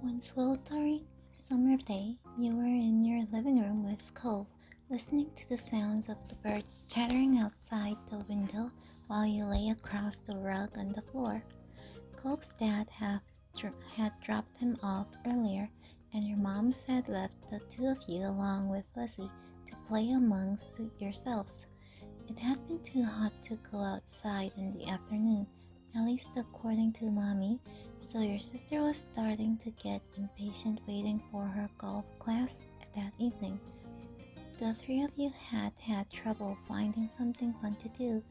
One sweltering summer day, you were in your living room with Cove, listening to the sounds of the birds chattering outside the window while you lay across the rug on the floor. Cove's dad had dropped him off earlier, and your moms had left the two of you along with Lizzie to play amongst yourselves. It had been too hot to go outside in the afternoon, at least according to Mommy, so your sister was starting to get impatient waiting for her golf class that evening. The three of you had trouble finding something fun to do.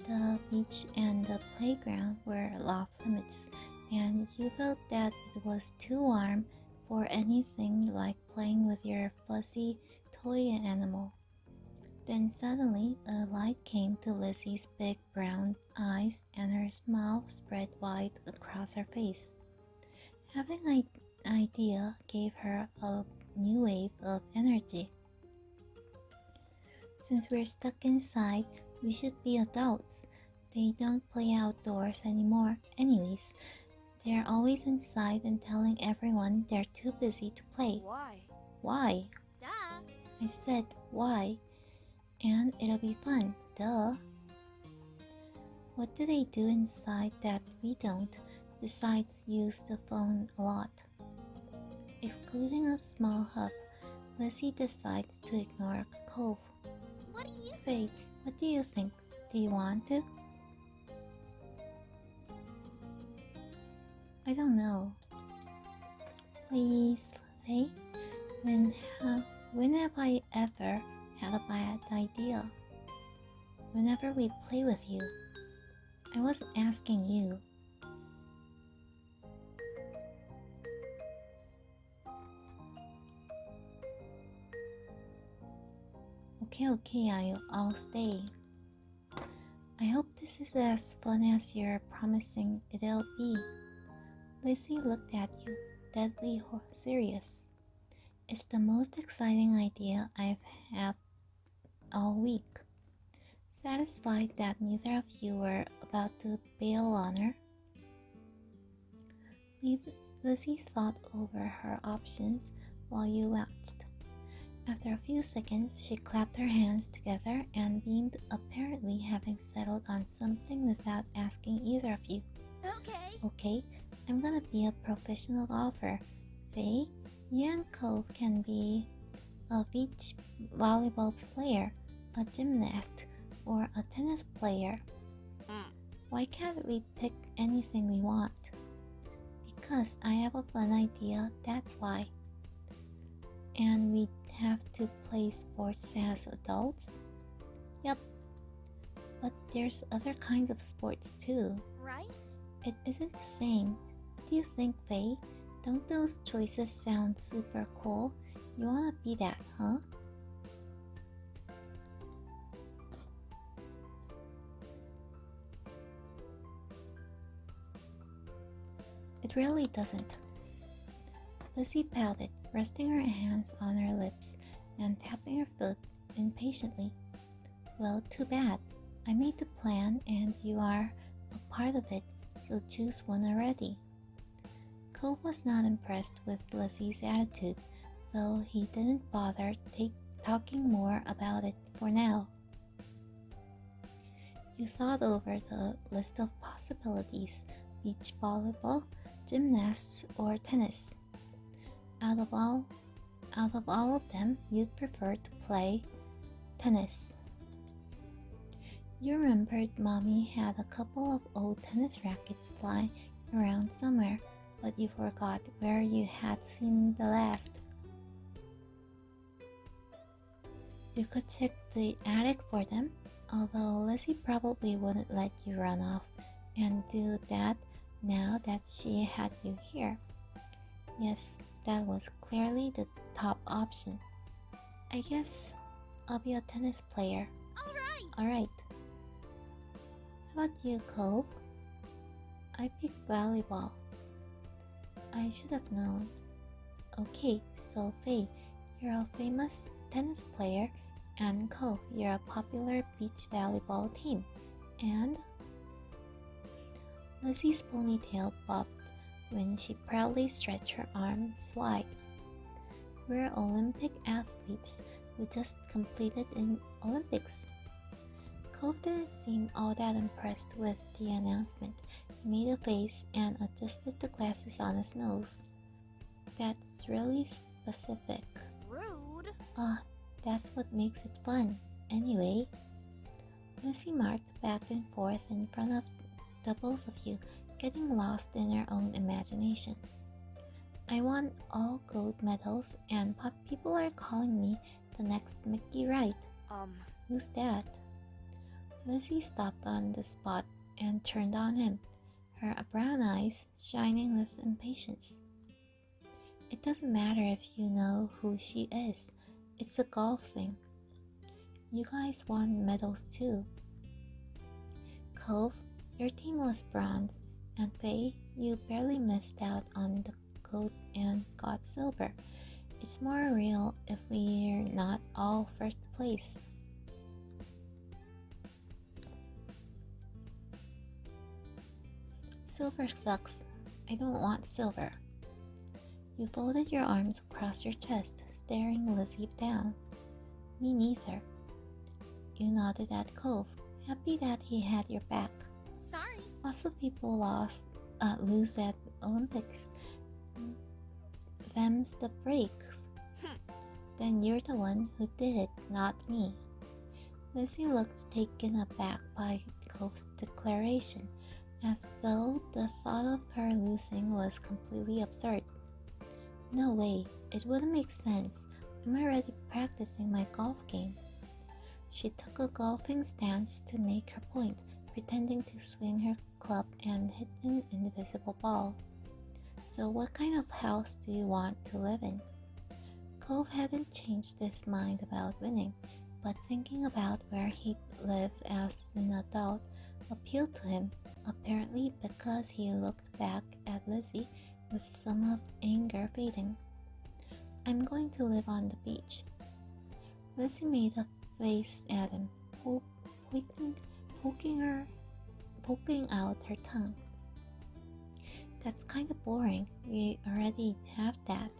The beach and the playground were off limits, and you felt that it was too warm for anything like playing with your fuzzy toy animal. Then suddenly a light came to Lizzie's big brown eyes and her smile spread wide across her face. Having an idea gave her a new wave of energy. Since we're stuck inside, we should be adults. They don't play outdoors anymore anyways. They're always inside and telling everyone they're too busy to play. Why? Why? Duh. I said why. And it'll be fun, duh. What do they do inside that we don't, besides use the phone a lot? Excluding a small huff, Lizzie decides to ignore Cove. What do you Faye, what do you think? Do you want to? I don't know. Please, Faye? When have I ever had a bad idea? Whenever we play with you. I wasn't asking you. Okay, I'll stay. I hope this is as fun as you're promising it'll be. Lizzie looked at you, deadly serious. It's the most exciting idea I've had all week. Satisfied that neither of you were about to bail on her, Lizzie thought over her options while you watched. After a few seconds, she clapped her hands together and beamed, apparently having settled on something without asking either of you. Okay, I'm gonna be a professional golfer. Faye, you and Cove can be a beach volleyball player, a gymnast, or a tennis player. Why can't we pick anything we want? Because I have a fun idea, that's why. And we'd have to play sports as adults? Yep. But there's other kinds of sports too. Right? It isn't the same. What do you think, Faye? Don't those choices sound super cool? You wanna be that, huh? It really doesn't. Lizzie pouted, resting her hands on her lips and tapping her foot impatiently. Well, too bad. I made the plan and you are a part of it, so choose one already. Cove was not impressed with Lizzie's attitude, though he didn't bother talking more about it for now. You thought over the list of possibilities: beach volleyball, gymnasts, or tennis. Out of all of them, you'd prefer to play tennis. You remembered Mommy had a couple of old tennis rackets lying around somewhere, but you forgot where you had seen the last. You could check the attic for them, although Lizzie probably wouldn't let you run off and do that now that she had you here. Yes, that was clearly the top option. I guess I'll be a tennis player. Alright. How about you, Cove? I picked volleyball. I should have known. Okay, so Faye, you're a famous tennis player, and Cove, you're a popular beach volleyball team. And Lizzie's ponytail bobbed when she proudly stretched her arms wide. "We're Olympic athletes who just completed in Olympics." Cove didn't seem all that impressed with the announcement. He made a face and adjusted the glasses on his nose. "That's really specific." Rude. That's what makes it fun. Anyway, Lucy marked back and forth in front of the both of you, getting lost in her own imagination. "I won all gold medals, and people are calling me the next Mickey Wright." "Who's that?" Lizzie stopped on the spot and turned on him, her brown eyes shining with impatience. "It doesn't matter if you know who she is. It's a golf thing. You guys won medals too." "Cove, your team was bronze, and Faye, you barely missed out on the gold and got silver. It's more real if we're not all first place." "Silver sucks. I don't want silver." You folded your arms across your chest, staring Lizzie down. "Me neither." You nodded at Cove, happy that he had your back. Sorry. "Lots of people lose at Olympics. Them's the breaks." "Then you're the one who did it, not me." Lizzie looked taken aback by Cove's declaration, as though the thought of her losing was completely absurd. "No way, it wouldn't make sense. I'm already practicing my golf game." She took a golfing stance to make her point, pretending to swing her club and hit an invisible ball. "So what kind of house do you want to live in?" Cove hadn't changed his mind about winning, but thinking about where he'd live as an adult appealed to him, apparently because he looked back at Lizzie with some of anger fading. "I'm going to live on the beach." Lizzie made a face at him, poking out her tongue. "That's kind of boring. We already have that."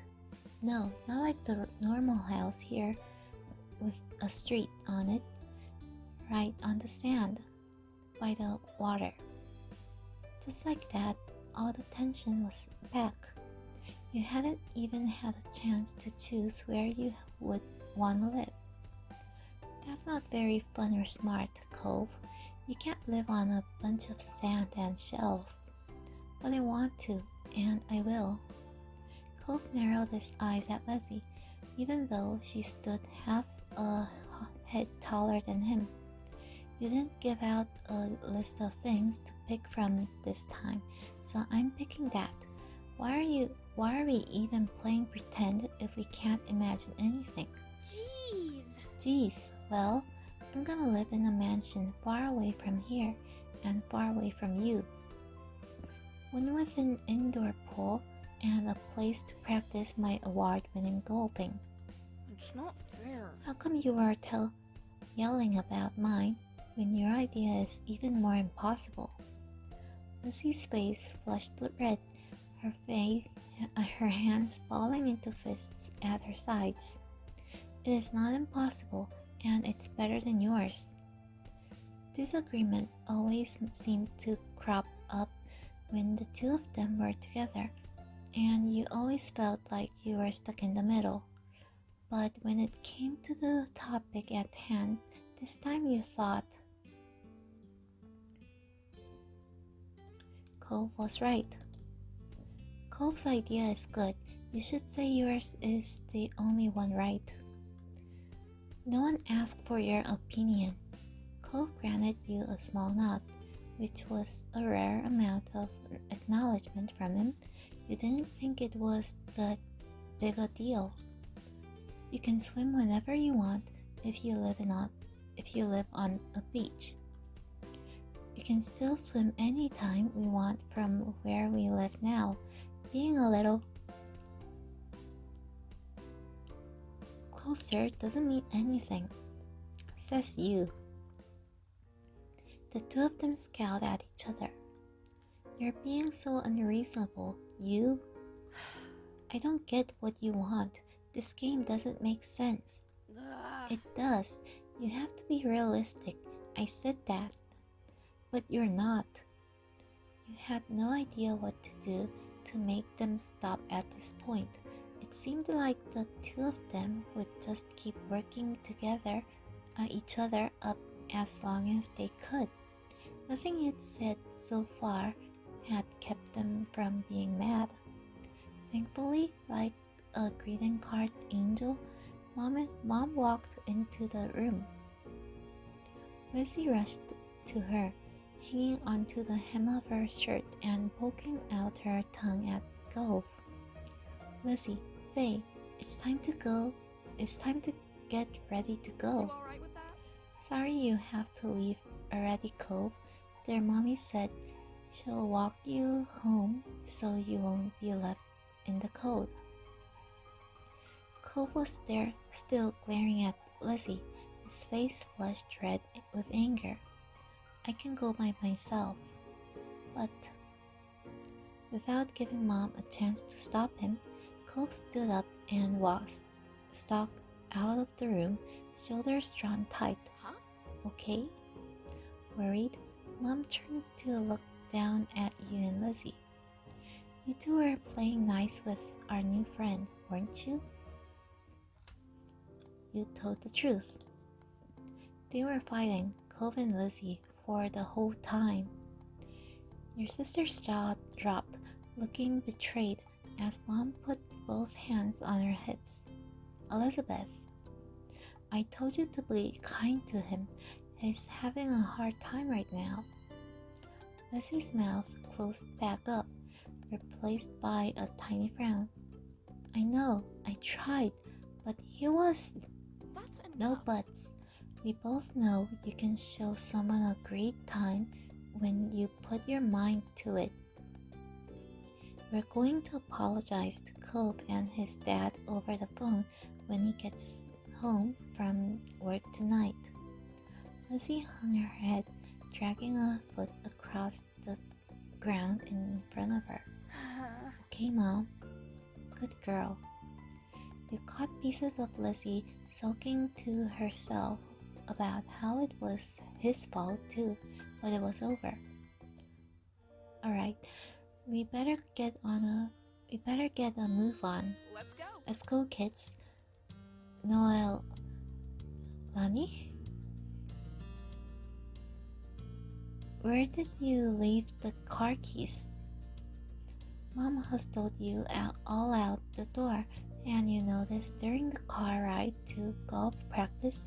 "No, not like the normal house here with a street on it, right on the sand, by the water." Just like that, all the tension was back. You hadn't even had a chance to choose where you would want to live. "That's not very fun or smart, Cove. You can't live on a bunch of sand and shells." "But I want to, and I will." Cove narrowed his eyes at Lizzie, even though she stood half a head taller than him. "You didn't give out a list of things to pick from this time, so I'm picking that. Why are we even playing pretend if we can't imagine anything?" Geez, well, I'm gonna live in a mansion far away from here and far away from you. One with an indoor pool and a place to practice my award-winning golfing. It's not fair. How come you are yelling about mine when your idea is even more impossible?" Lucy's face flushed red, her hands balling into fists at her sides. "It is not impossible, and it's better than yours." Disagreements always seemed to crop up when the two of them were together, and you always felt like you were stuck in the middle. But when it came to the topic at hand, this time you thought, Cove was right. Cove's idea is good. You should say yours is the only one right. No one asked for your opinion. Cove granted you a small nod, which was a rare amount of acknowledgement from him. You didn't think it was that big a deal. You can swim whenever you want if you live on a beach. You can still swim anytime we want from where we live now. Being a little closer doesn't mean anything, says you. The two of them scowled at each other. You're being so unreasonable. You? I don't get what you want. This game doesn't make sense. Ugh. It does. You have to be realistic. I said that. But you're not. You had no idea what to do to make them stop at this point. It seemed like the two of them would just keep working together, each other up as long as they could. Nothing you'd said so far had kept them from being mad. Thankfully, like a greeting card angel, Mom walked into the room. Lizzie rushed to her, hanging onto the hem of her shirt and poking out her tongue at Gove. Lizzie, Faye, it's time to go. It's time to get ready to go. You alright with that? Sorry you have to leave already, Cove. Their mommy said she'll walk you home so you won't be left in the cold. Cove was there, still glaring at Lizzie, his face flushed red with anger. I can go by myself. But without giving Mom a chance to stop him, Cove stood up and stalked out of the room, shoulders drawn tight. Huh? Okay? Worried, Mom turned to look down at you and Lizzie. You two were playing nice with our new friend, weren't you? You told the truth. They were fighting, Cove and Lizzie, for the whole time. Your sister's jaw dropped, looking betrayed as Mom put both hands on her hips. Elizabeth, I told you to be kind to him. He's having a hard time right now. Lizzie's mouth closed back up, replaced by a tiny frown. I know, I tried, but he was... That's enough. No buts. We both know you can show someone a great time when you put your mind to it. We're going to apologize to Cove and his dad over the phone when he gets home from work tonight. Lizzie hung her head, dragging a foot across the ground in front of her. Okay, Mom. Good girl. You caught pieces of Lizzie sulking to herself about how it was his fault too, but it was over. Alright, we better get a move on. Let's go. Let's go, kids. Noel... Lani? Where did you leave the car keys? Mom hustled you all out the door, and you noticed during the car ride to golf practice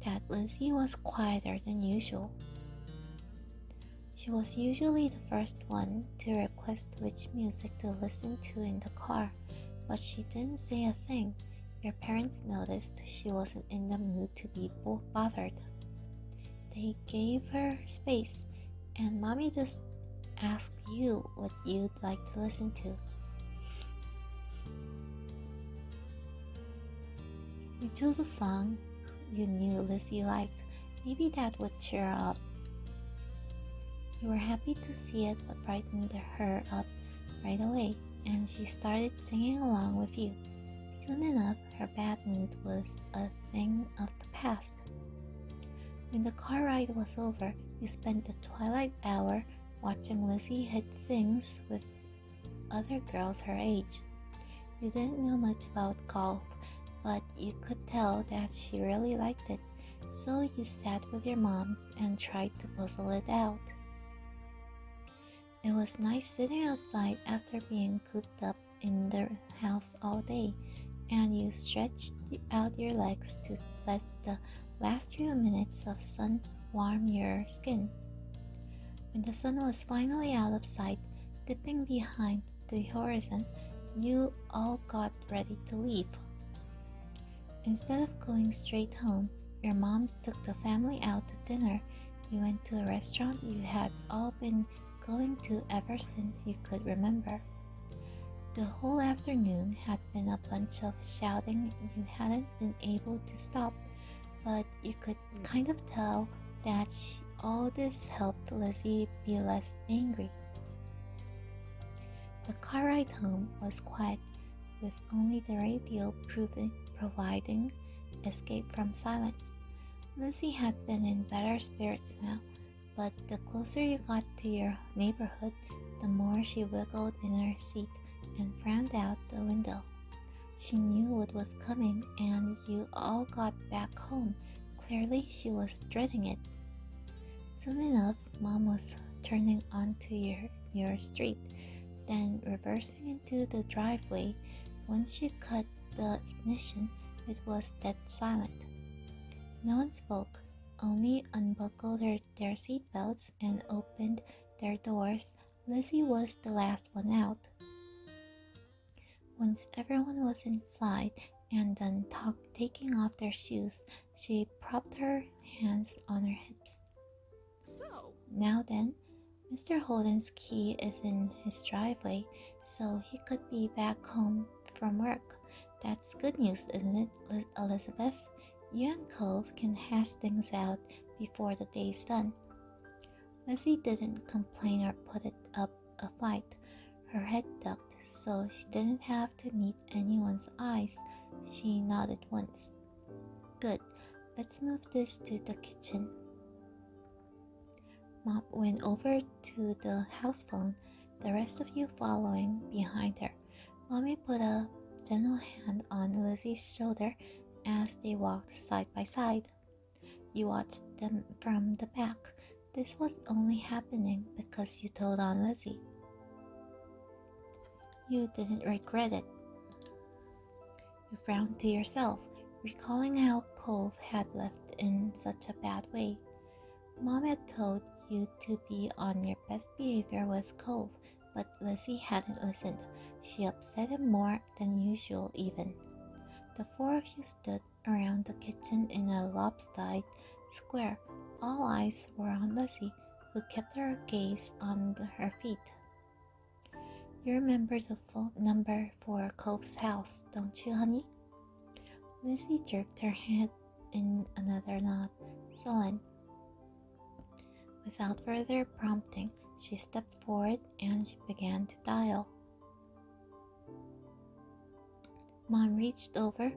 that Lizzie was quieter than usual. She was usually the first one to request which music to listen to in the car, but she didn't say a thing. Your parents noticed she wasn't in the mood to be bothered. They gave her space, and Mommy just asked you what you'd like to listen to. You chose a song you knew Lizzie liked. Maybe that would cheer her up. You were happy to see it, but brightened her up right away, and she started singing along with you. Soon enough, her bad mood was a thing of the past. When the car ride was over, you spent the twilight hour watching Lizzie hit things with other girls her age. You didn't know much about golf, but you could tell that she really liked it, so you sat with your moms and tried to puzzle it out. It was nice sitting outside after being cooped up in the house all day, and you stretched out your legs to let the last few minutes of sun warm your skin. When the sun was finally out of sight, dipping behind the horizon, you all got ready to leave. Instead of going straight home, your moms took the family out to dinner. You went to a restaurant you had all been going to ever since you could remember. The whole afternoon had been a bunch of shouting you hadn't been able to stop, but you could kind of tell that All this helped Lizzie be less angry. The car ride home was quiet, with only the radio providing escape from silence. Lizzie had been in better spirits now, but the closer you got to your neighborhood, the more she wiggled in her seat and frowned out the window. She knew what was coming, and you all got back home. Clearly, she was dreading it. Soon enough, Mom was turning onto your street, then reversing into the driveway. Once she cut the ignition, it was dead silent. No one spoke, only unbuckled their seatbelts and opened their doors. Lizzie was the last one out. Once everyone was inside and done taking off their shoes, she propped her hands on her hips. So, Now then, Mr. Holden's key is in his driveway, so he could be back home from work. That's good news, isn't it, Elizabeth? You and Cove can hash things out before the day's done. Lizzie didn't complain or put it up a fight. Her head ducked, so she didn't have to meet anyone's eyes. She nodded once. Good. Let's move this to the kitchen. Mom went over to the house phone, the rest of you following behind her. Mommy put a gentle hand on Lizzie's shoulder as they walked side by side. You watched them from the back. This was only happening because you told on Lizzie. You didn't regret it. You frowned to yourself, recalling how Cove had left in such a bad way. Mom had told you to be on your best behavior with Cove, but Lizzie hadn't listened. She upset him more than usual even. The four of you stood around the kitchen in a lopsided square. All eyes were on Lizzie, who kept her gaze on her feet. You remember the phone number for Cove's house, don't you, honey? Lizzie jerked her head in another nod, sullen. Without further prompting, she stepped forward and she began to dial. Mom reached over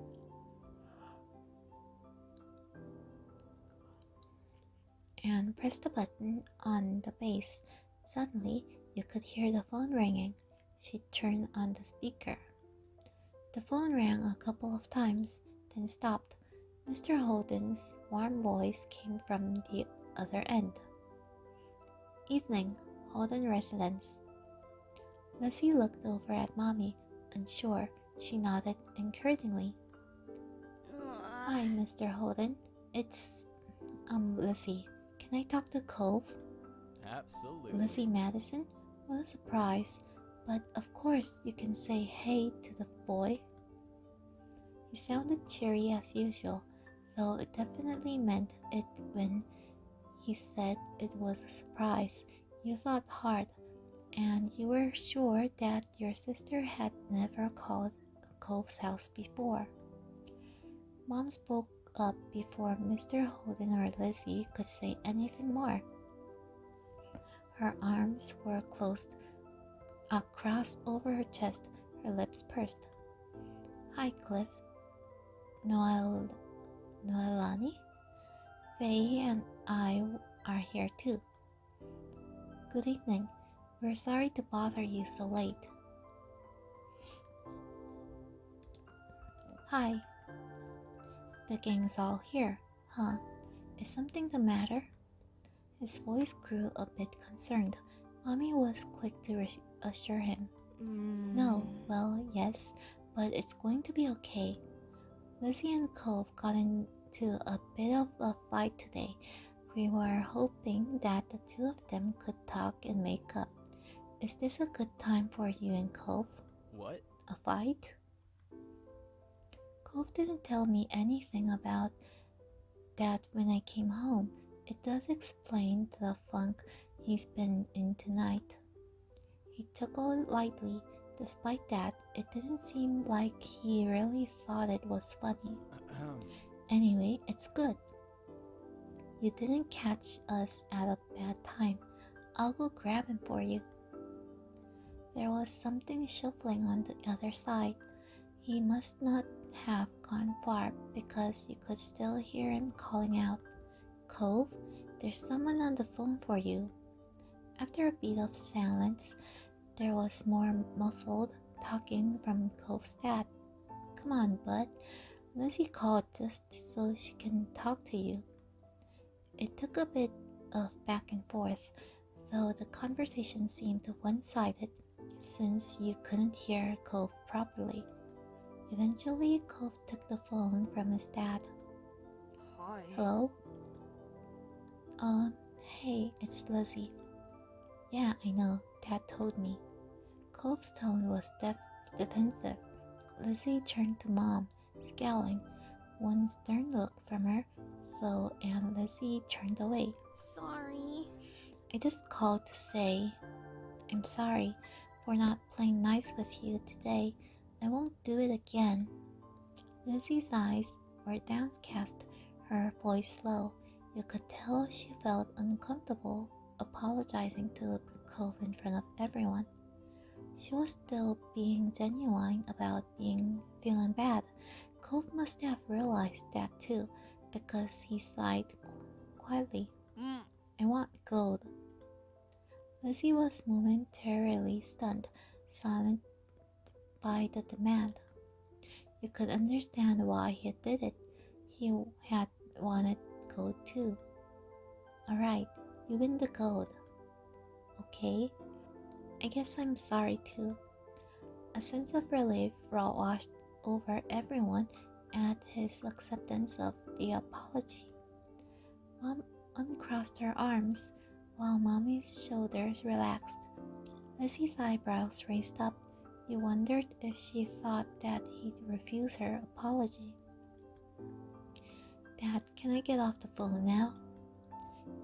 and pressed the button on the base. Suddenly, you could hear the phone ringing. She turned on the speaker. The phone rang a couple of times, then stopped. Mr. Holden's warm voice came from the other end. Evening, Holden residence. Lizzie looked over at Mommy, unsure. She nodded encouragingly. Hi, Mr. Holden. It's, Lizzie. Can I talk to Cove? Absolutely. Lizzie Madison? What a surprise. But of course you can say hey to the boy. He sounded cheery as usual, though it definitely meant it when he said it was a surprise. You thought hard, and you were sure that your sister had never called Cove's house before. Mom spoke up before Mr. Holden or Lizzie could say anything more. Her arms were crossed over her chest, her lips pursed. Hi, Cliff. Noelani? Faye and I are here too. Good evening. We're sorry to bother you so late. Hi. The gang's all here, huh? Is something the matter? His voice grew a bit concerned. Mommy was quick to reassure him. No, well, yes, but it's going to be okay. Lizzie and Cove got into a bit of a fight today. We were hoping that the two of them could talk and make up. Is this a good time for you and Cove? What? A fight? Cove didn't tell me anything about that when I came home. It does explain the funk he's been in tonight. He chuckled lightly. Despite that, it didn't seem like he really thought it was funny. Anyway, it's good. You didn't catch us at a bad time. I'll go grab him for you. There was something shuffling on the other side. He must not have gone far because you could still hear him calling out, "Cove, there's someone on the phone for you." After a bit of silence, there was more muffled talking from Cove's dad. "Come on, bud. Lizzie called just so she can talk to you." It took a bit of back and forth, though the conversation seemed one-sided since you couldn't hear Cove properly. Eventually, Cove took the phone from his dad. Hi. "Hello? Hey, it's Lizzie." "Yeah, I know, Dad told me." Cove's tone was defensive. Lizzie turned to Mom, scowling. One stern look from her, though, and Lizzie turned away. Sorry. "I just called to say I'm sorry for not playing nice with you today. I won't do it again." Lizzie's eyes were downcast, her voice low. You could tell she felt uncomfortable apologizing to Cove in front of everyone. She was still being genuine about feeling bad. Cove must have realized that too, because he sighed quietly. "I want gold." Lizzie was momentarily stunned, silent by the demand. You could understand why he did it. He had wanted gold too. "Alright, you win the gold." "Okay, I guess I'm sorry too." A sense of relief washed over everyone at his acceptance of the apology. Mom uncrossed her arms while Mommy's shoulders relaxed. Lizzie's eyebrows raised up. You wondered if she thought that he'd refuse her apology. "Dad, can I get off the phone now?"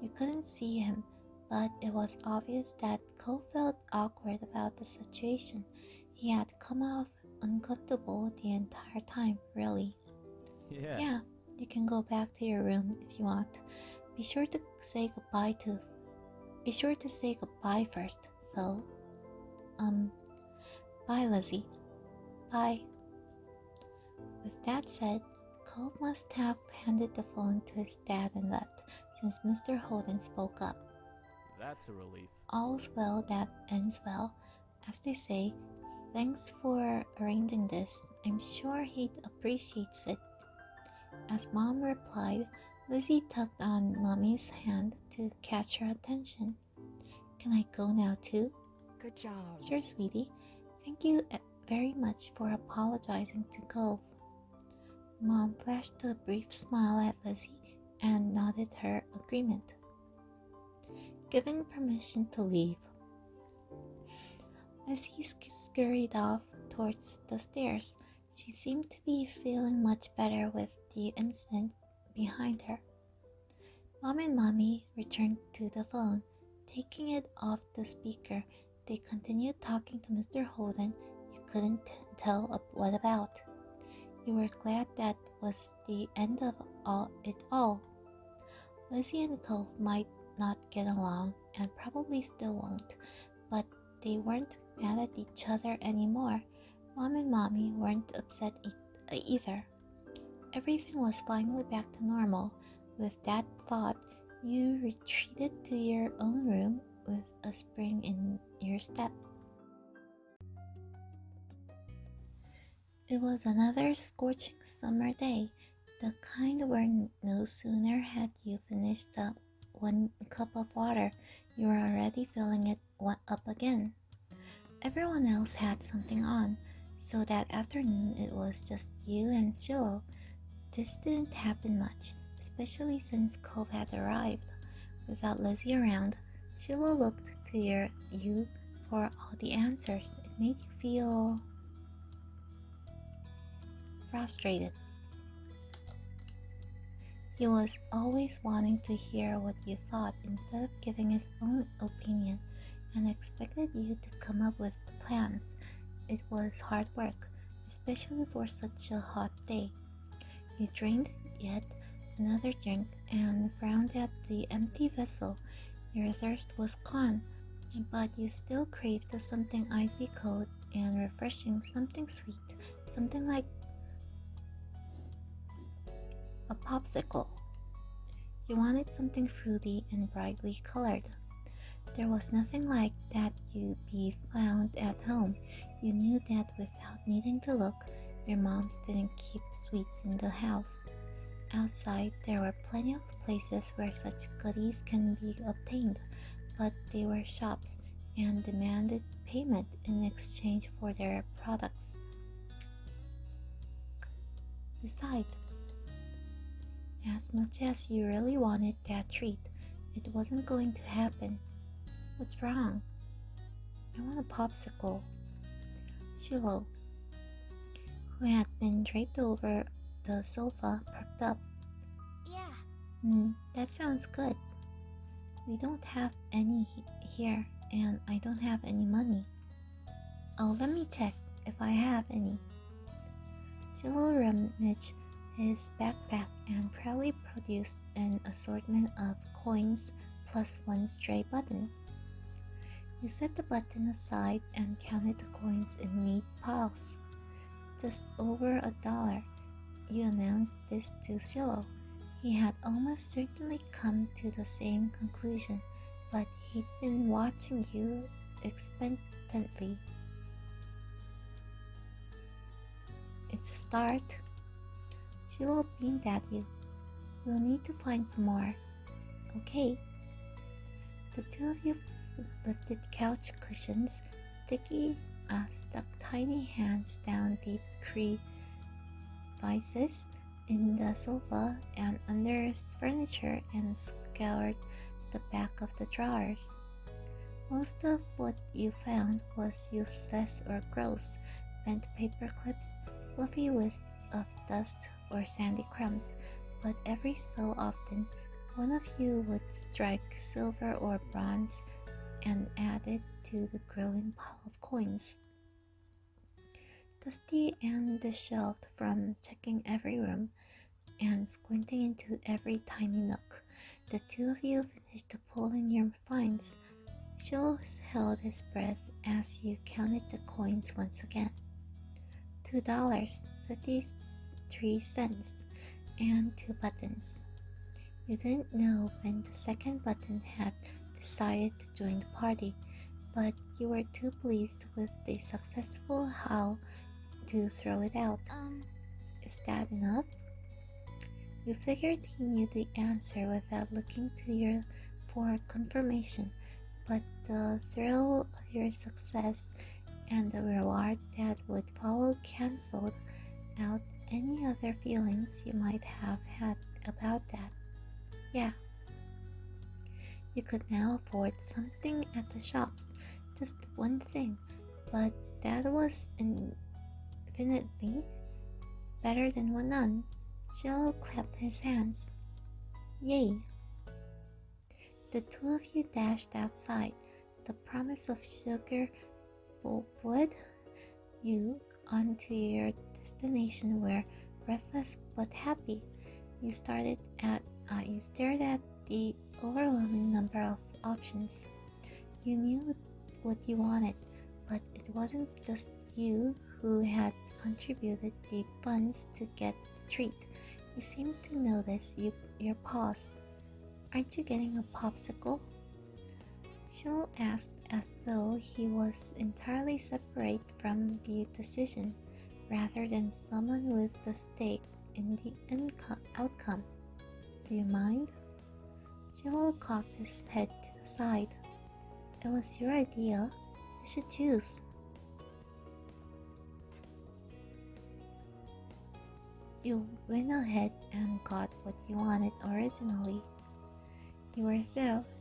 You couldn't see him, but it was obvious that Cole felt awkward about the situation. He had come off uncomfortable the entire time, really. Yeah, you can go back to your room if you want. Be sure to say goodbye first, though. Bye, Lizzie. Bye." With that said, Cole must have handed the phone to his dad and left, since Mr. Holden spoke up. That's a relief. "All's well that ends well, as they say. Thanks for arranging this. I'm sure he appreciates it." As Mom replied, Lizzie tugged on Mommy's hand to catch her attention. "Can I go now too?" Good job. "Sure, sweetie. Thank you very much for apologizing to Cove." Mom flashed a brief smile at Lizzie and nodded her agreement. Given permission to leave, Lizzie scurried off towards the stairs. She seemed to be feeling much better with the incident behind her. Mom and Mommy returned to the phone. Taking it off the speaker, they continued talking to Mr. Holden. You couldn't tell what about. You were glad that was the end of it all. Lizzie and Cove might not get along, and probably still won't, but they weren't mad at each other anymore. Mom and Mommy weren't upset either. Everything was finally back to normal. With that thought, you retreated to your own room with a spring in your step. It was another scorching summer day, the kind where no sooner had you finished the one cup of water, you were already filling it up again. Everyone else had something on, so that afternoon it was just you and Shiloh. This didn't happen much, especially since Cove had arrived. Without Lizzie around, Shiloh looked to you for all the answers. It made you feel frustrated. He was always wanting to hear what you thought instead of giving his own opinion, and expected you to come up with plans. It was hard work, especially for such a hot day. You drained, yet another drink, and frowned at the empty vessel. Your thirst was gone, but you still craved something icy cold and refreshing, something sweet, something like a popsicle. You wanted something fruity and brightly colored. There was nothing like that you'd be found at home. You knew that without needing to look. Your moms didn't keep sweets in the house. Outside, there were plenty of places where such goodies can be obtained, but they were shops and demanded payment in exchange for their products. Besides, as much as you really wanted that treat, it wasn't going to happen. What's wrong? I want a popsicle. Shiloh, who had been draped over the sofa, perked up. Yeah. That sounds good. We don't have any here, and I don't have any money. Oh, let me check if I have any. Shiloh rummaged his backpack and proudly produced an assortment of coins plus one stray button. You set the button aside and counted the coins in neat piles. Just over $1. You announced this to Shiloh. He had almost certainly come to the same conclusion, but he'd been watching you expectantly. It's a start. Shiloh beamed at you. We'll need to find some more. Okay. The two of you lifted couch cushions, stuck tiny hands down deep crevices in the sofa and under furniture and scoured the back of the drawers. Most of what you found was useless or gross, bent paper clips, fluffy wisps of dust or sandy crumbs, but every so often one of you would strike silver or bronze and add it to the growing pile of coins. Dusty and disheveled from checking every room and squinting into every tiny nook, the two of you finished pulling your finds. Shiloh held his breath as you counted the coins once again. $2.53 and 2 buttons. You didn't know when the second button had decided to join the party, but you were too pleased with the successful how to throw it out. Is that enough? You figured he knew the answer without looking to for confirmation, but the thrill of your success and the reward that would follow canceled out any other feelings you might have had about that. Yeah. You could now afford something at the shops, just one thing, but that was infinitely better than none. Shiloh clapped his hands. Yay! The two of you dashed outside. The promise of sugar would you onto your destination were breathless but happy. You stared at the overwhelming number of options. You knew what you wanted, but it wasn't just you who had contributed the funds to get the treat. You seemed to notice your pause. Aren't you getting a popsicle? Shiloh asked as though he was entirely separate from the decision, rather than someone with the stake in the outcome. Do you mind? Shiloh cocked his head to the side. It was your idea. You should choose. You went ahead and got what you wanted originally. You were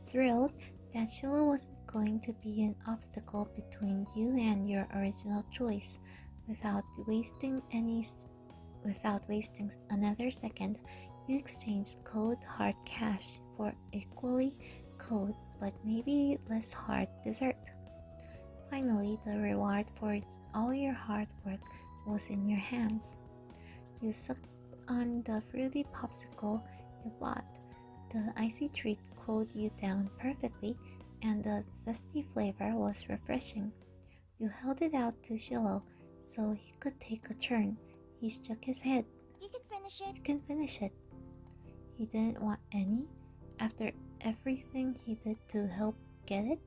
thrilled that Shiloh wasn't going to be an obstacle between you and your original choice. Without wasting another second, you exchanged cold hard cash for equally cold but maybe less hard dessert. Finally, the reward for all your hard work was in your hands. You sucked on the fruity popsicle you bought. The icy treat cooled you down perfectly, and the zesty flavor was refreshing. You held it out to Shiloh so he could take a turn. He shook his head. You can finish it. You can finish it. He didn't want any. After everything he did to help get it,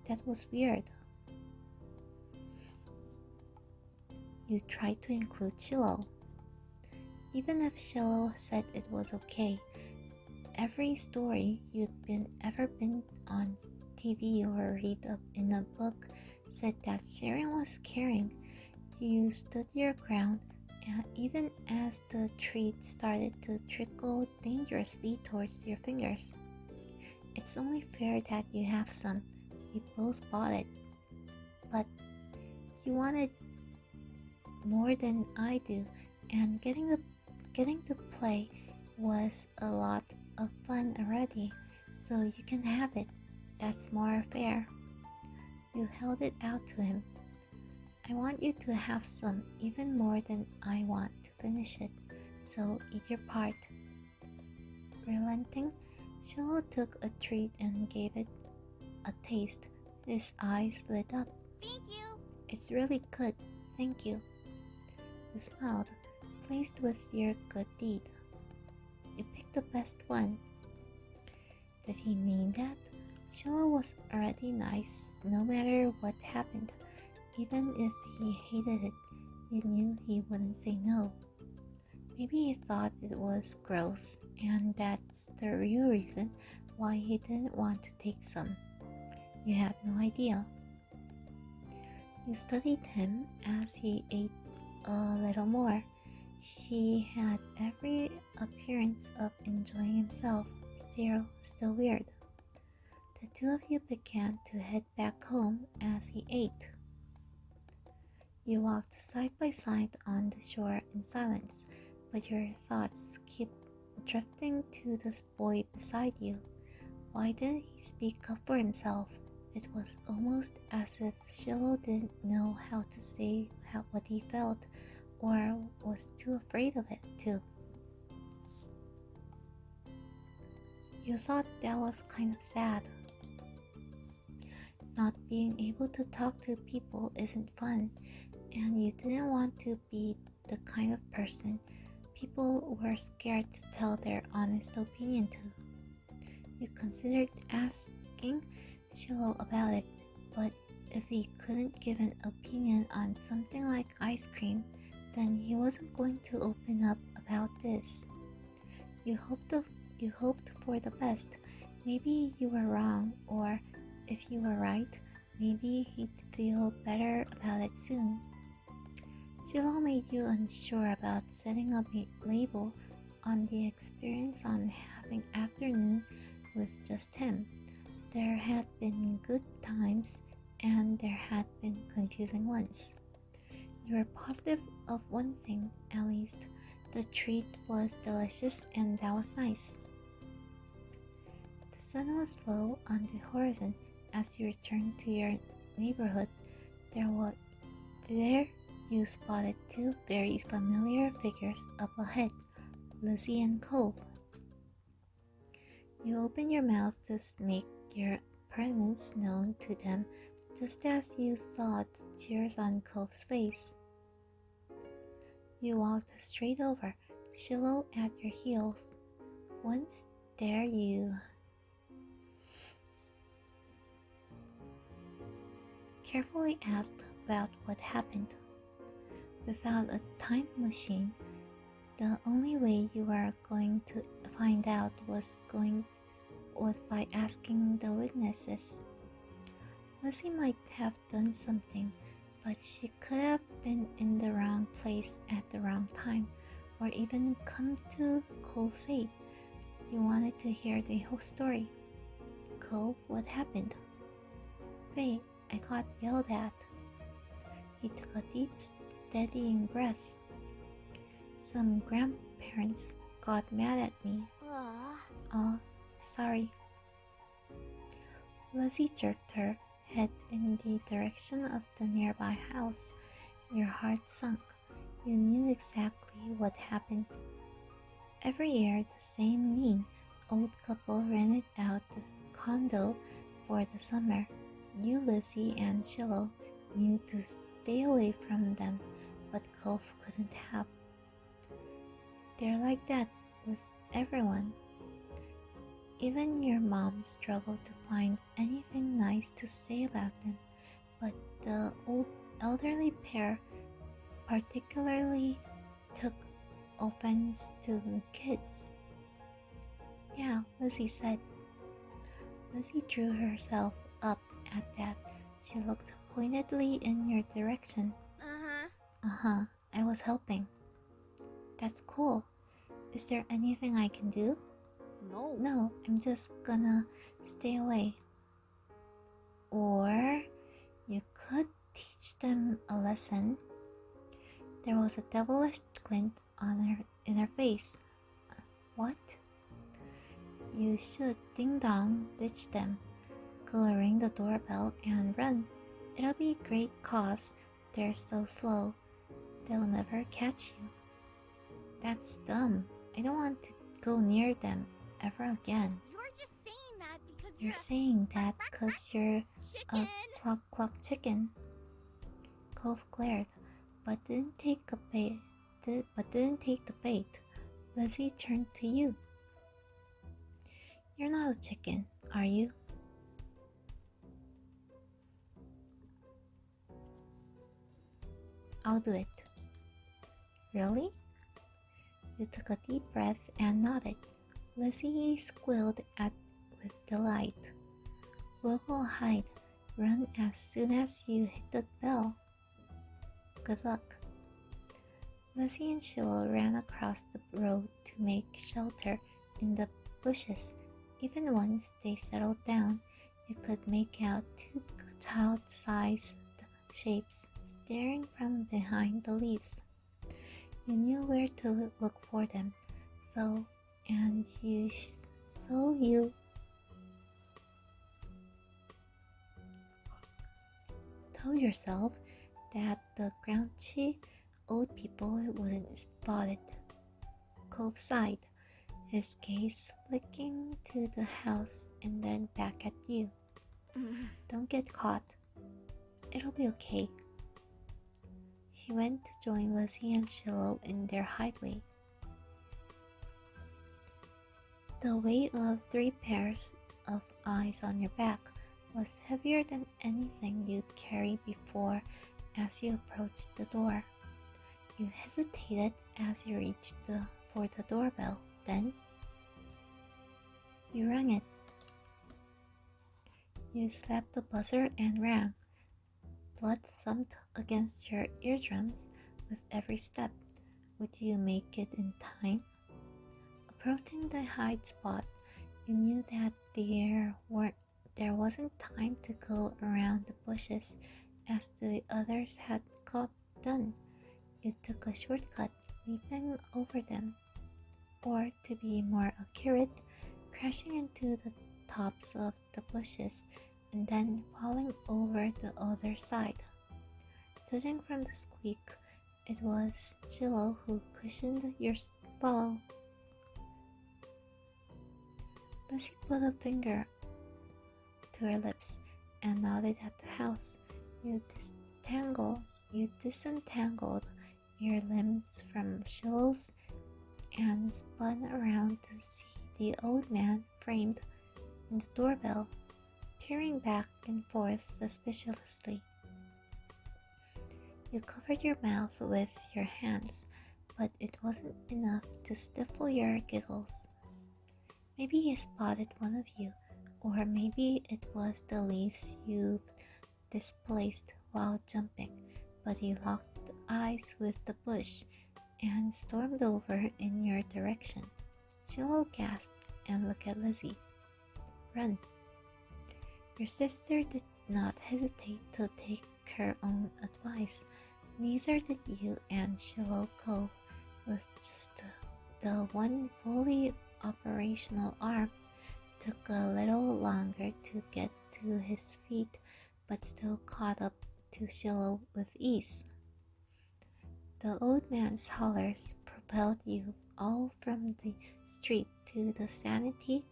that was weird. You tried to include Shiloh. Even if Shiloh said it was okay, every story ever been on TV or read up in a book said that sharing was caring. You stood your ground, even as the treat started to trickle dangerously towards your fingers. It's only fair that you have some. We both bought it. But you wanted more than I do, and getting to play was a lot of fun already, so you can have it. That's more fair. You held it out to him. I want you to have some, even more than I want to finish it, so eat your part. Relenting, Shiloh took a treat and gave it a taste. His eyes lit up. Thank you. It's really good, thank you. You smiled, pleased with your good deed. You picked the best one. Did he mean that? Shiloh was already nice, no matter what happened. Even if he hated it, you knew he wouldn't say no. Maybe he thought it was gross, and that's the real reason why he didn't want to take some. You had no idea. You studied him as he ate a little more. He had every appearance of enjoying himself, still weird. The two of you began to head back home as he ate. You walked side by side on the shore in silence, but your thoughts kept drifting to this boy beside you. Why didn't he speak up for himself? It was almost as if Shiloh didn't know how to say what he felt, or was too afraid of it too. You thought that was kind of sad. Not being able to talk to people isn't fun, and you didn't want to be the kind of person people were scared to tell their honest opinion to. You considered asking Shiloh about it, but if he couldn't give an opinion on something like ice cream, then he wasn't going to open up about this. You hoped for the best. Maybe you were wrong, or if you were right, maybe he'd feel better about it soon. Shiloh made you unsure about setting up a label on the experience on having afternoon with just him. There had been good times, and there had been confusing ones. You were positive of one thing, at least. The treat was delicious, and that was nice. The sun was low on the horizon as you returned to your neighborhood. There you spotted two very familiar figures up ahead, Lizzie and Cove. You opened your mouth to make your presence known to them just as you saw the tears on Cove's face. You walked straight over, Shiloh at your heels. Once there, you carefully asked about what happened. Without a time machine, the only way you were going to find out was by asking the witnesses. Lizzie might have done something, but she could have been in the wrong place at the wrong time, or even come to Cove's aid. You wanted to hear the whole story. Cove, what happened? Faye, I got yelled at. He took a deep, steadying breath. Some grandparents got mad at me. Oh, sorry. Lizzie jerked her head in the direction of the nearby house. Your heart sunk. You knew exactly what happened. Every year, the same mean old couple rented out the condo for the summer. You, Lizzie, and Shiloh knew to stay away from them, but Cove couldn't have. They're like that with everyone. Even your mom struggled to find anything nice to say about them, but the old elderly pair particularly took offense to kids. Yeah, Lizzie said. Lizzie drew herself up at that. She looked pointedly in your direction. Uh-huh. Uh-huh, I was helping. That's cool. Is there anything I can do? No. No, I'm just gonna stay away. Or you could teach them a lesson. There was a devilish glint in her face. What? You should ding dong ditch them. Go ring the doorbell and run. It'll be a great cause. They're so slow. They'll never catch you. That's dumb. I don't want to go near them ever again. You're just saying that because You're saying that because you're a chicken. cluck cluck chicken. Cove glared, but didn't take the bait. Lizzie turned to you. You're not a chicken, are you? I'll do it. Really? You took a deep breath and nodded. Lizzie squealed with delight. We'll go hide. Run as soon as you hit the bell. Good luck. Lizzie and Shiloh ran across the road to make shelter in the bushes. Even once they settled down, you could make out two child-sized shapes staring from behind the leaves. You knew where to look for them, though, and you told yourself that the grouchy old people wouldn't spot it. Cove sighed, his gaze flicking to the house and then back at you. Don't get caught. It'll be okay. He went to join Lizzie and Shiloh in their hideaway. The weight of 3 pairs of eyes on your back was heavier than anything you'd carried before as you approached the door. You hesitated as you reached for the doorbell. Then you rang it. You slapped the buzzer and rang. Blood thumped against your eardrums with every step. Would you make it in time? Approaching the hide spot, you knew that there wasn't time to go around the bushes as the others had done. You took a shortcut, leaping over them, or to be more accurate, crashing into the tops of the bushes and then falling over the other side. Judging from the squeak, it was Shiloh who cushioned your fall. Lizzie put a finger to her lips and nodded at the house. You disentangled your limbs from Shiloh's and spun around to see the old man framed in the doorbell, peering back and forth suspiciously. You covered your mouth with your hands, but it wasn't enough to stifle your giggles. Maybe he spotted one of you, or maybe it was the leaves you displaced while jumping, but he locked eyes with the bush and stormed over in your direction. Shiloh gasped and looked at Lizzie. Run. Your sister did not hesitate to take her own advice. Neither did you and Shiloh Cove, with just the one fully operational arm. Took a little longer to get to his feet, but still caught up to Shiloh with ease. The old man's hollers propelled you all from the street to the sanctity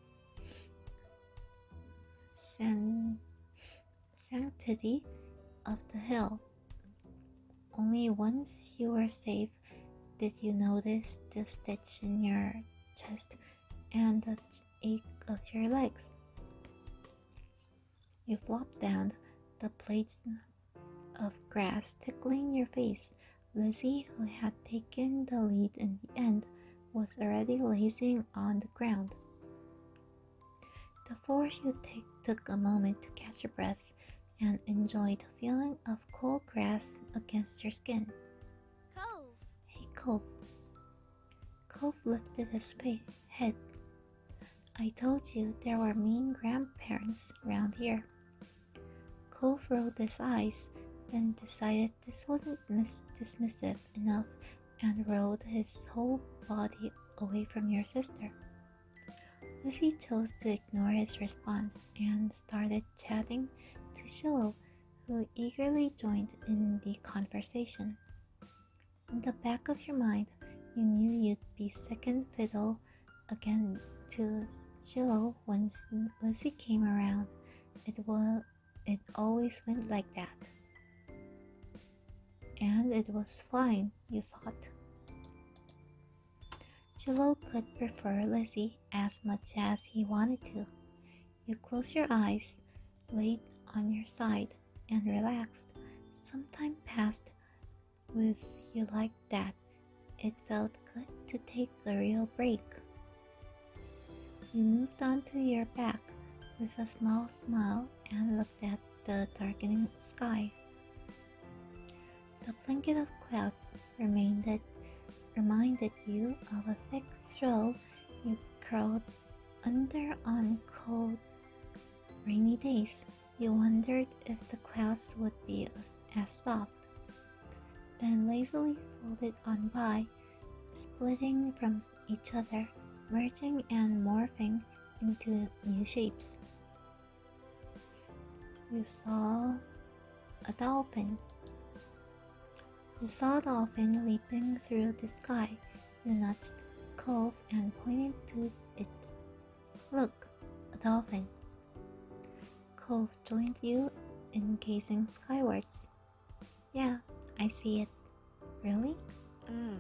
of the hill. Only once you were safe did you notice the stitch in your chest and the ache of your legs. You flopped down, the blades of grass tickling your face. Lizzie, who had taken the lead in the end, was already lazing on the ground. The four of you took a moment to catch your breath and enjoy the feeling of cool grass against your skin. Cove. Hey, Cove. Cove lifted his head. I told you there were mean grandparents round here. Cove rolled his eyes, then decided this wasn't dismissive enough and rolled his whole body away from your sister. Lucy chose to ignore his response and started chatting to Shiloh, who eagerly joined in the conversation. In the back of your mind, you knew you'd be second fiddle again to Shiloh once Lizzie came around. It always went like that. And it was fine, you thought. Shiloh could prefer Lizzie as much as he wanted to. You closed your eyes, laid on your side, and relaxed. Some time passed with you like that. It felt good to take a real break. You moved onto your back with a small smile and looked at the darkening sky. The blanket of clouds reminded you of a thick throw you curled under on cold, rainy days. You wondered if the clouds would be as soft. Then lazily folded on by, splitting from each other, merging and morphing into new shapes. You saw a dolphin. You saw a dolphin leaping through the sky. You nudged Cove and pointed to it. Look, a dolphin. Cove joined you in gazing skywards. Yeah, I see it. Really?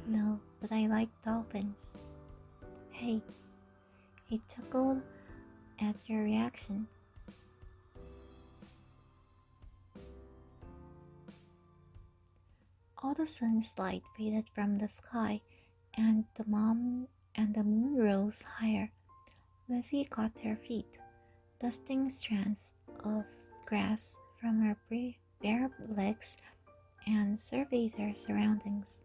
No, but I like dolphins. Hey, he chuckled at your reaction. All the sun's light faded from the sky, and the moon rose higher. Lizzie got her feet, dusting strands of grass from her bare legs, and surveyed her surroundings.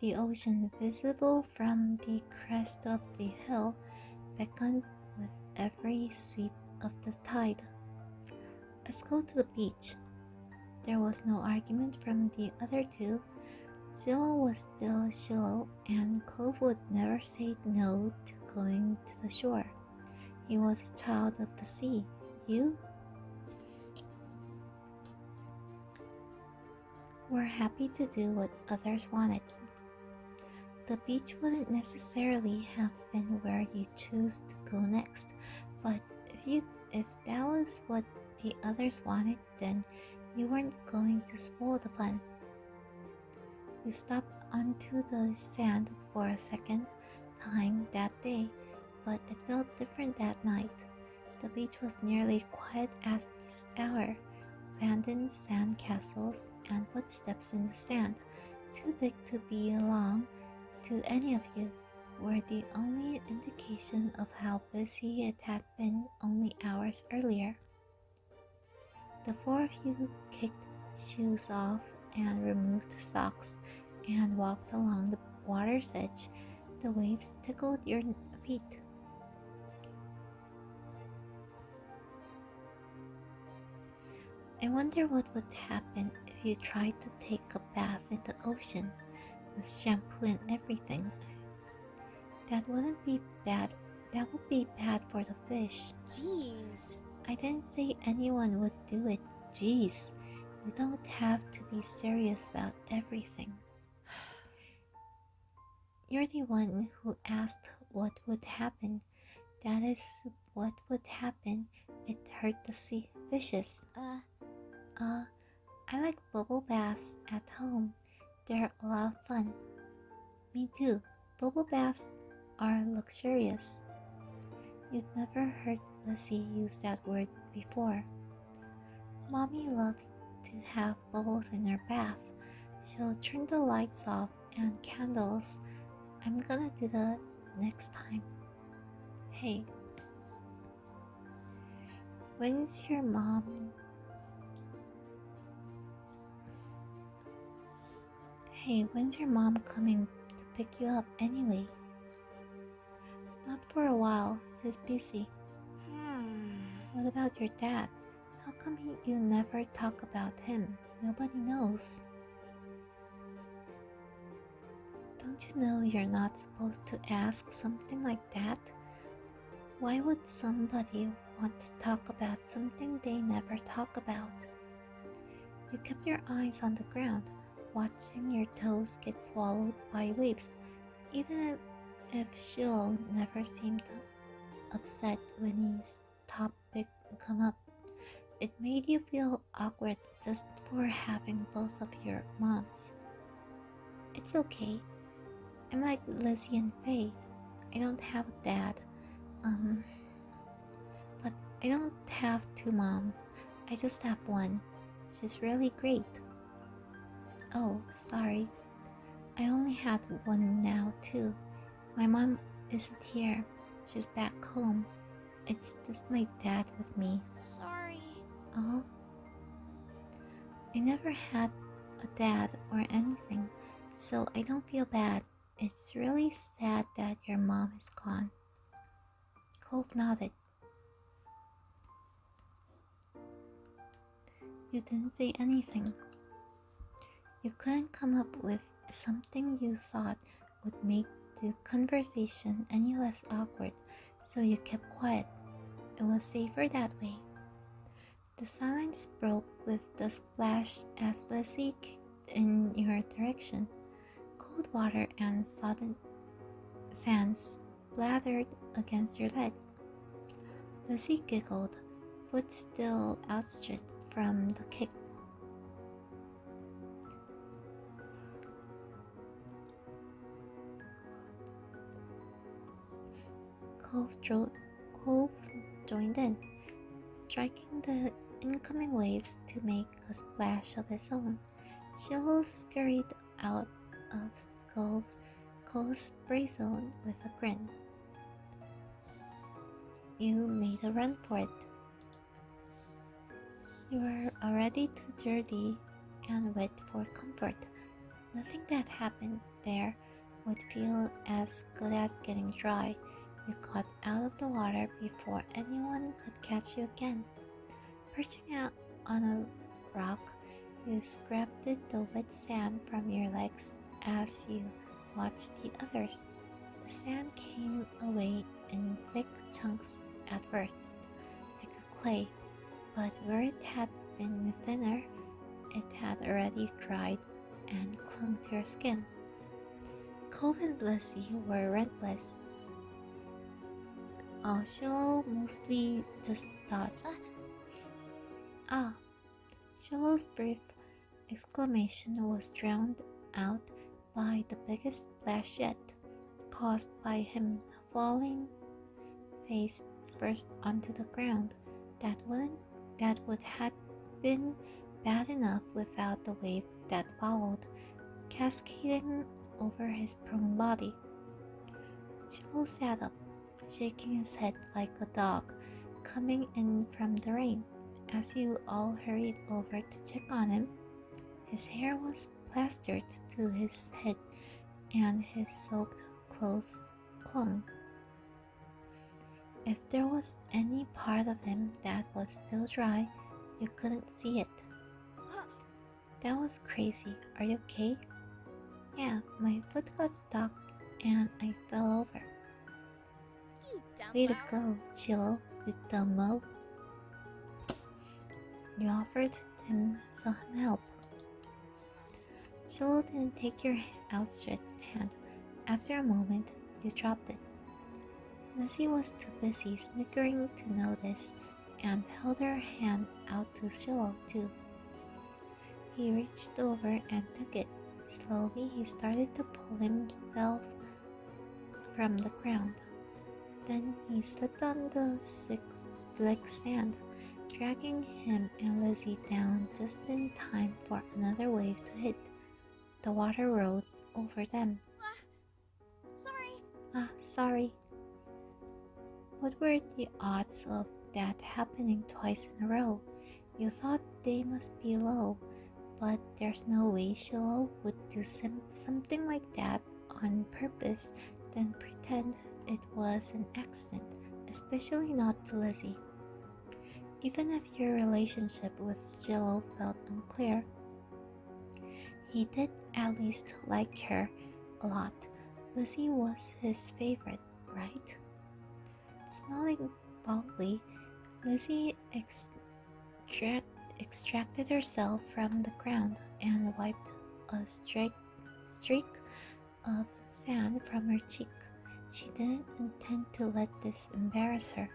The ocean, visible from the crest of the hill, beckoned with every sweep of the tide. Let's go to the beach. There was no argument from the other two. Shiloh was still Shiloh, and Cove would never say no to going to the shore. He was a child of the sea. You were happy to do what others wanted. The beach wouldn't necessarily have been where you chose to go next, but if that was what the others wanted, then you weren't going to spoil the fun. You stepped onto the sand for a second time that day, but it felt different that night. The beach was nearly quiet at this hour. Abandoned sand castles and footsteps in the sand, too big to belong to any of you, were the only indication of how busy it had been only hours earlier. The four of you kicked shoes off and removed socks and walked along the water's edge. The waves tickled your feet. I wonder what would happen if you tried to take a bath in the ocean with shampoo and everything. That wouldn't be bad. That would be bad for the fish. Jeez. I didn't say anyone would do it. Jeez, you don't have to be serious about everything. You're the one who asked what would happen. That is what would happen. It hurt the sea fishes. Uh, I like bubble baths at home. They're a lot of fun. Me too. Bubble baths are luxurious. You'd never heard Lizzie use that word before. Mommy loves to have bubbles in her bath. She'll turn the lights off and candles. I'm gonna do that next time. Hey, when's your mom? Hey, when's your mom coming to pick you up anyway? Not for a while, she's busy. What about your dad? How come you never talk about him? Nobody knows. Don't you know you're not supposed to ask something like that? Why would somebody want to talk about something they never talk about? You kept your eyes on the ground, watching your toes get swallowed by waves, even if Shiloh never seemed upset when his topic come up. It made you feel awkward just for having both of your moms. It's okay. I'm like Lizzie and Faye. I don't have a dad. But I don't have two moms. I just have one. She's really great. Oh, sorry. I only had one now too. My mom isn't here. She's back home. It's just my dad with me. Sorry. Oh. I never had a dad or anything, so I don't feel bad. It's really sad that your mom is gone. Cove nodded. You didn't say anything. You couldn't come up with something you thought would make the conversation any less awkward, so you kept quiet. It was safer that way. The silence broke with the splash as Lizzie kicked in your direction. Cold water and sodden sand splattered against your leg. Lizzie giggled, foot still outstretched from the kick. Cove joined in, striking the incoming waves to make a splash of his own. Shiloh scurried out of Cove's spray zone with a grin. You made a run for it. You were already too dirty and wet for comfort. Nothing that happened there would feel as good as getting dry. You got out of the water before anyone could catch you again. Perching out on a rock, you scraped the wet sand from your legs as you watched the others. The sand came away in thick chunks at first, like a clay, but where it had been thinner, it had already dried and clung to your skin. Cove and Lizzie were rentless. Shiloh mostly just dodged. Ah! Shiloh's brief exclamation was drowned out by the biggest splash yet, caused by him falling face first onto the ground. That would have been bad enough without the wave that followed, cascading over his prone body. Shiloh sat up, shaking his head like a dog coming in from the rain. As you all hurried over to check on him, his hair was plastered to his head and his soaked clothes clung. If there was any part of him that was still dry, you couldn't see it. That was crazy. Are you okay? Yeah, my foot got stuck and I fell over. You dumb Way to go, Shiloh, you dumbo. You offered him some help. Shiloh didn't take your outstretched hand. After a moment, you dropped it. Lizzie was too busy snickering to notice and held her hand out to Shiloh too. He reached over and took it. Slowly, he started to pull himself from the ground. Then he slipped on the slick sand, dragging him and Lizzie down just in time for another wave to hit. The water rolled over them. Sorry. Sorry. What were the odds of that happening twice in a row? You thought they must be low, but there's no way Shiloh would do something like that on purpose, then pretend it was an accident, especially not to Lizzie. Even if your relationship with Shiloh felt unclear, he did at least like her a lot. Lizzie was his favorite, right? Smiling boldly, Lizzie extracted herself from the ground and wiped a streak of sand from her cheek. She didn't intend to let this embarrass her.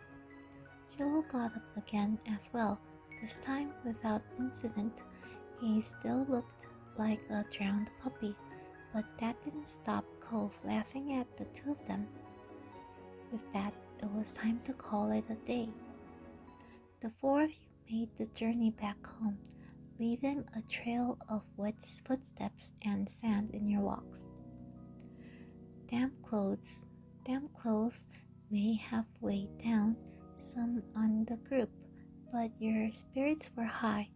Shiloh got up again as well, this time without incident. He still looked like a drowned puppy, but that didn't stop Cove laughing at the two of them. With that, it was time to call it a day. The four of you made the journey back home, leaving a trail of wet footsteps and sand in your walks. Damp clothes may have weighed down some on the group, but your spirits were high.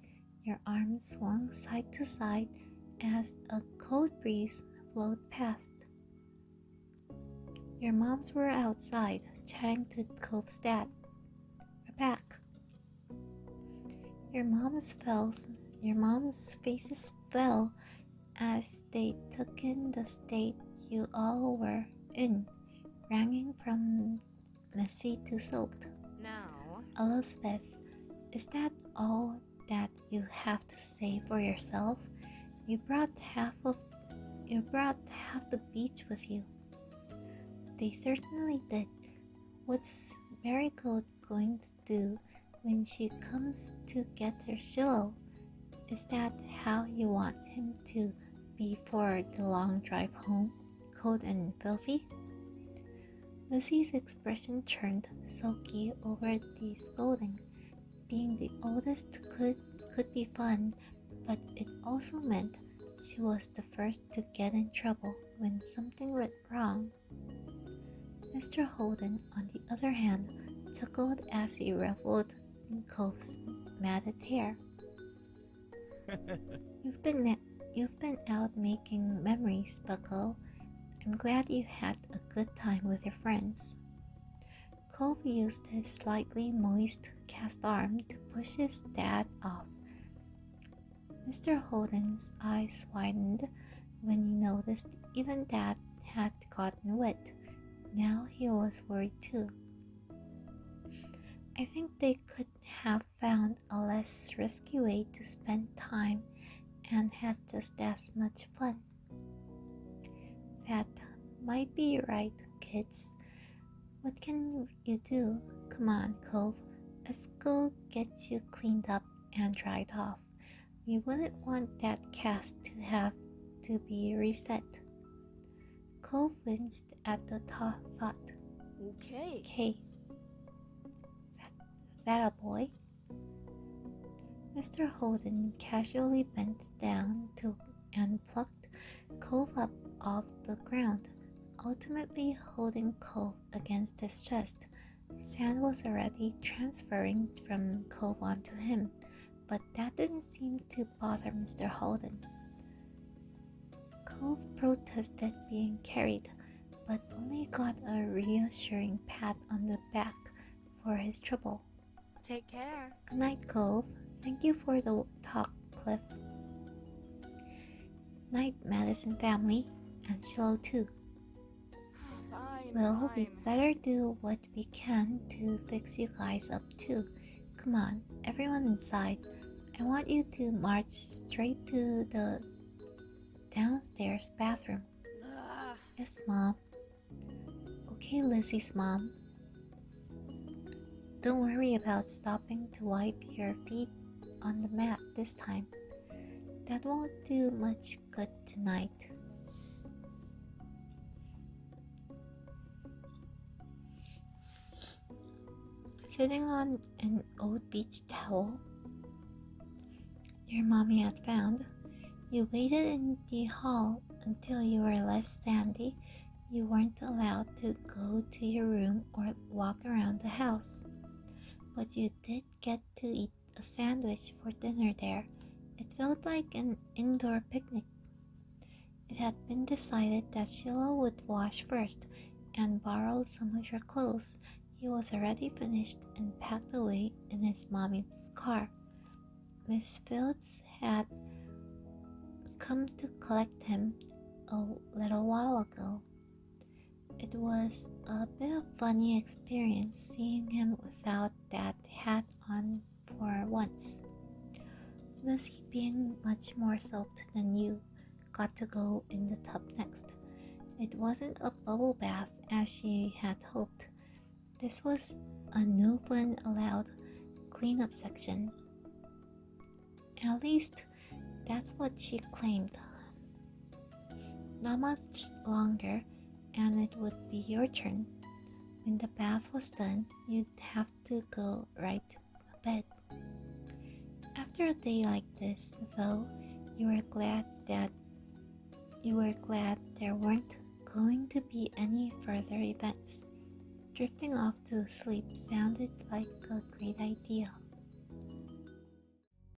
Your arms swung side to side as a cold breeze flowed past. Your moms were outside, chatting to Cove's dad. We're back. Your mom's faces fell as they took in the state you all were in, ranging from messy to soaked. Now, Elizabeth, is that all that you have to say for yourself? You brought half the beach with you. They certainly did. What's Marigold going to do when she comes to get her Shiloh? Is that how you want him to be for the long drive home, cold and filthy? Lizzie's expression turned sulky over the scolding. Being the oldest could be fun, but it also meant she was the first to get in trouble when something went wrong. Mr. Holden, on the other hand, chuckled as he ruffled Cove's matted hair. You've been out making memories, Bucko. I'm glad you had a good time with your friends. Cove used his slightly moist cast arm to push his dad off. Mr. Holden's eyes widened when he noticed even Dad had gotten wet. Now he was worried too. I think they could have found a less risky way to spend time and had just as much fun. That might be right, kids. What can you do? Come on, Cove. Let's go get you cleaned up and dried off. We wouldn't want that cast to have to be reset. Cove winced at the thought. Okay. That a boy? Mr. Holden casually bent down and plucked Cove up off the ground, ultimately holding Cove against his chest. Sand was already transferring from Cove onto him, but that didn't seem to bother Mr. Holden. Cove protested being carried, but only got a reassuring pat on the back for his trouble. take care. Good night, Cove. Thank you for the talk, Cliff. Night, Madison family, and Shiloh too. Fine, We better do what we can to fix you guys up too. Come on, everyone inside. I want you to march straight to the downstairs bathroom. Ugh. Yes, Mom. Okay, Lizzie's mom. Don't worry about stopping to wipe your feet on the mat this time. That won't do much good tonight. Sitting on an old beach towel your mommy had found, you waited in the hall until you were less sandy. You weren't allowed to go to your room or walk around the house. But you did get to eat a sandwich for dinner there. It felt like an indoor picnic. It had been decided that Sheila would wash first and borrow some of your clothes. He was already finished and packed away in his mommy's car. Miss Fields had come to collect him a little while ago. It was a bit of a funny experience seeing him without that hat on for once. Lizzie, being much more soaked than you, got to go in the tub next. It wasn't a bubble bath as she had hoped. This was a no one allowed cleanup section. At least, that's what she claimed. Not much longer, and it would be your turn. When the bath was done, you'd have to go right to bed. After a day like this, though, you were glad there weren't going to be any further events. Drifting off to sleep sounded like a great idea.